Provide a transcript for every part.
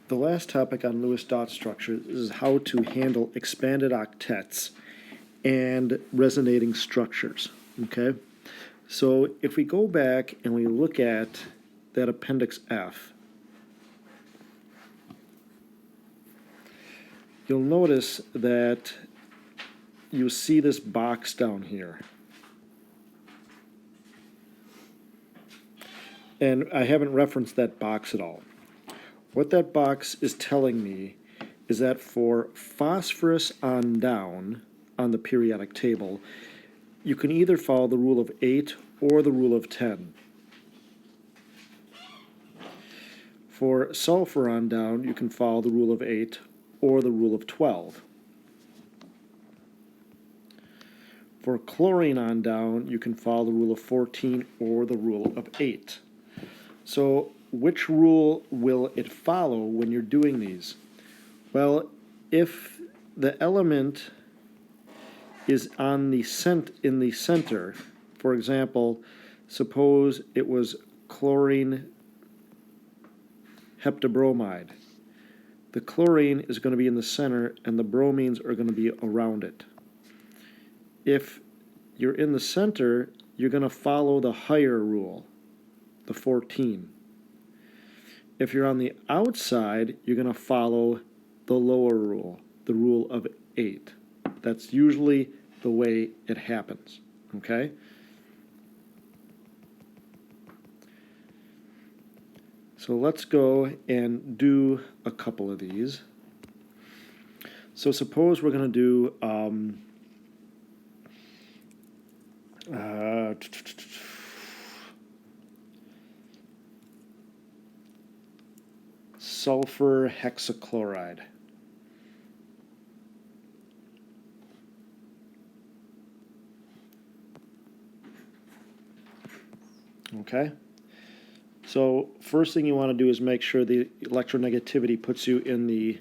The last topic on Lewis dot structure is how to handle expanded octets and resonating structures, okay? So if we go back and we look at that Appendix F, you'll notice that you see this box down here. And I haven't referenced that box at all. What that box is telling me is that for phosphorus on down on the periodic table, you can either follow the rule of 8 or the rule of 10. For sulfur on down, you can follow the rule of 8 or the rule of 12. For chlorine on down, you can follow the rule of 14 or the rule of 8. So which rule will it follow when you're doing these? Well, if the element is on the in the center, for example, suppose it was chlorine heptabromide. The chlorine is going to be in the center and the bromines are going to be around it. If you're in the center, you're going to follow the higher rule, the 14. If you're on the outside, you're going to follow the lower rule, the rule of 8. That's usually the way it happens, okay? So let's go and do a couple of these. So suppose we're going to do sulfur hexachloride. Okay? So first thing you want to do is make sure the electronegativity puts you in the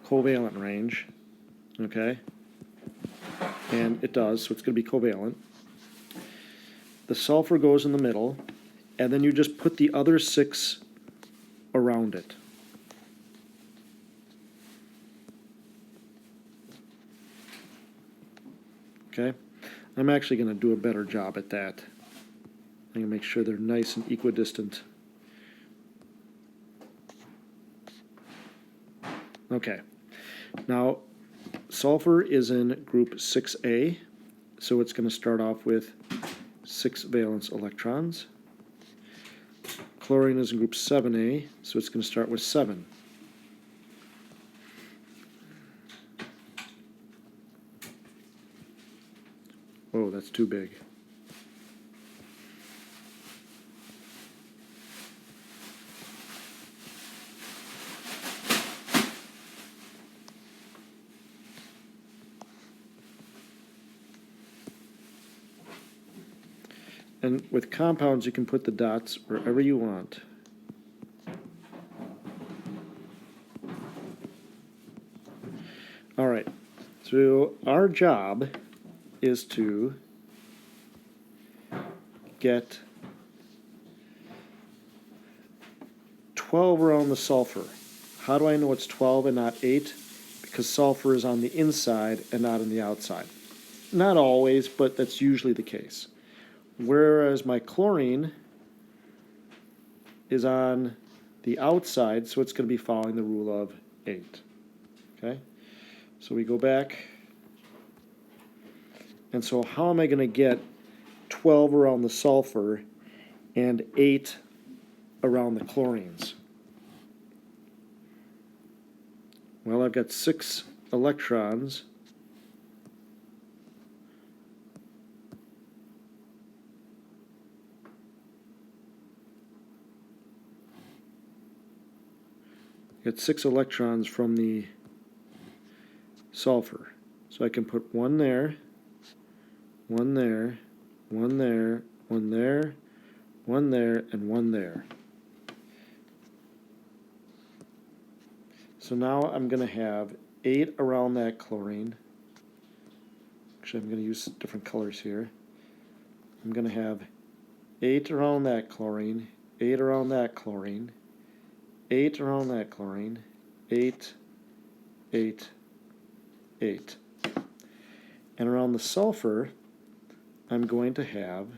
covalent range. Okay? And it does, so it's going to be covalent. The sulfur goes in the middle, and then you just put the other 6 around it. Okay? I'm actually going to do a better job at that. I'm going to make sure they're nice and equidistant. Okay. Now, sulfur is in group 6A, so it's going to start off with 6 valence electrons. Chlorine is in group 7A, so it's going to start with 7. Oh, that's too big. And with compounds, you can put the dots wherever you want. All right, so our job is to get 12 around the sulfur. How do I know it's 12 and not 8? Because sulfur is on the inside and not on the outside. Not always, but that's usually the case. Whereas my chlorine is on the outside, so it's going to be following the rule of 8. Okay? So we go back. And so how am I going to get 12 around the sulfur and 8 around the chlorines? Well, I've got 6 electrons. Got 6 electrons from the sulfur. So I can put one there, one there, one there, one there, one there, and one there. So now I'm going to have 8 around that chlorine. Actually, I'm going to use different colors here. I'm going to have 8 around that chlorine, 8 around that chlorine, 8 around that chlorine, 8, 8, 8. And around the sulfur, I'm going to have,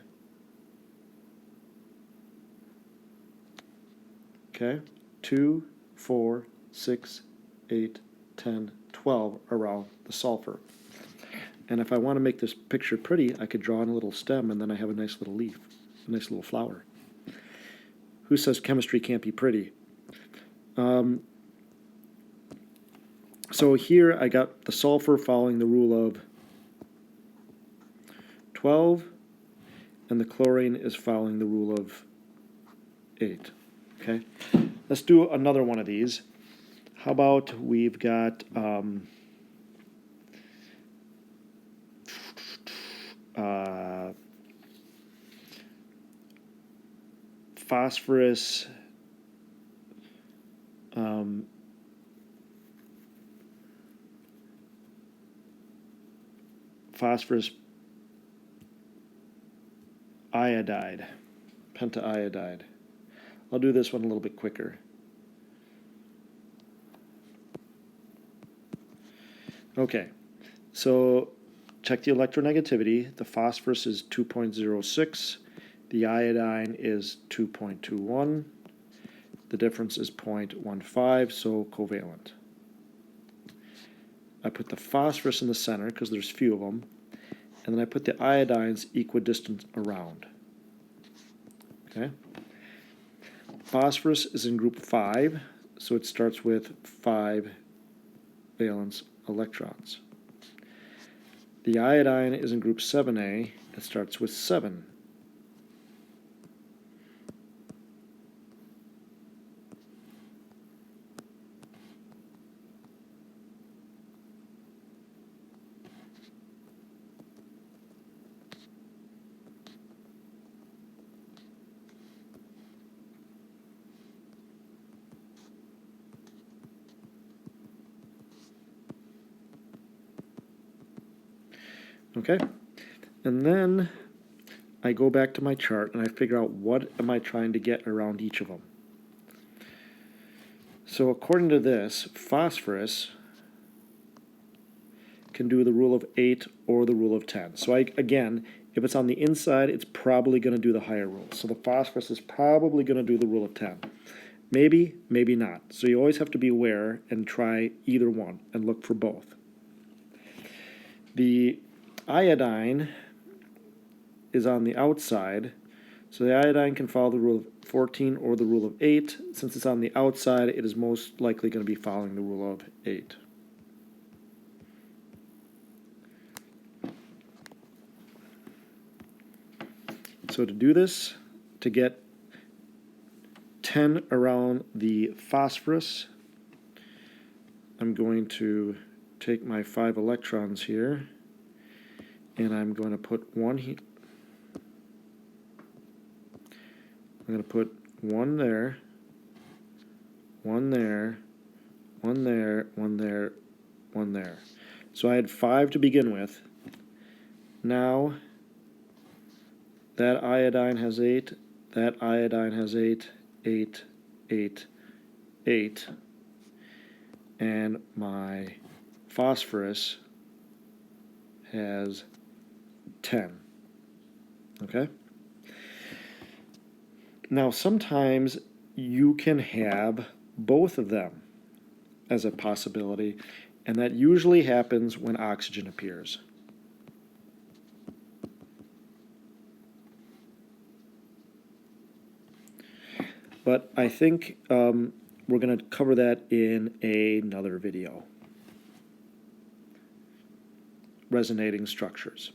okay, 2, 4, 6, 8, 10, 12 around the sulfur. And if I want to make this picture pretty, I could draw in a little stem, and then I have a nice little leaf, a nice little flower. Who says chemistry can't be pretty? So here I got the sulfur following the rule of 12, and the chlorine is following the rule of 8. Okay, let's do another one of these. How about we've got phosphorus, phosphorus iodide, pentaiodide. I'll do this one a little bit quicker. Okay, so check the electronegativity. The phosphorus is 2.06. The iodine is 2.21. The difference is 0.15, so covalent. I put the phosphorus in the center because there's few of them, and then I put the iodines equidistant around. Okay. Phosphorus is in group 5, so it starts with 5 valence electrons. The iodine is in group 7A. It starts with 7. Okay, and then I go back to my chart and I figure out what am I trying to get around each of them. So according to this, phosphorus can do the rule of 8 or the rule of 10. So again, if it's on the inside, it's probably going to do the higher rule. So the phosphorus is probably going to do the rule of 10. Maybe, maybe not. So you always have to be aware and try either one and look for both. The iodine is on the outside, so the iodine can follow the rule of 14 or the rule of 8. Since it's on the outside, it is most likely going to be following the rule of 8. So to do this, to get 10 around the phosphorus, I'm going to take my 5 electrons here, and I'm going to put one here. I'm going to put one there, one there, one there, one there, one there. So I had 5 to begin with. Now that iodine has 8, that iodine has 8, 8, 8, 8, and my phosphorus has 10. Okay? Now sometimes you can have both of them as a possibility, and that usually happens when oxygen appears. But I think we're going to cover that in another video. Resonating structures.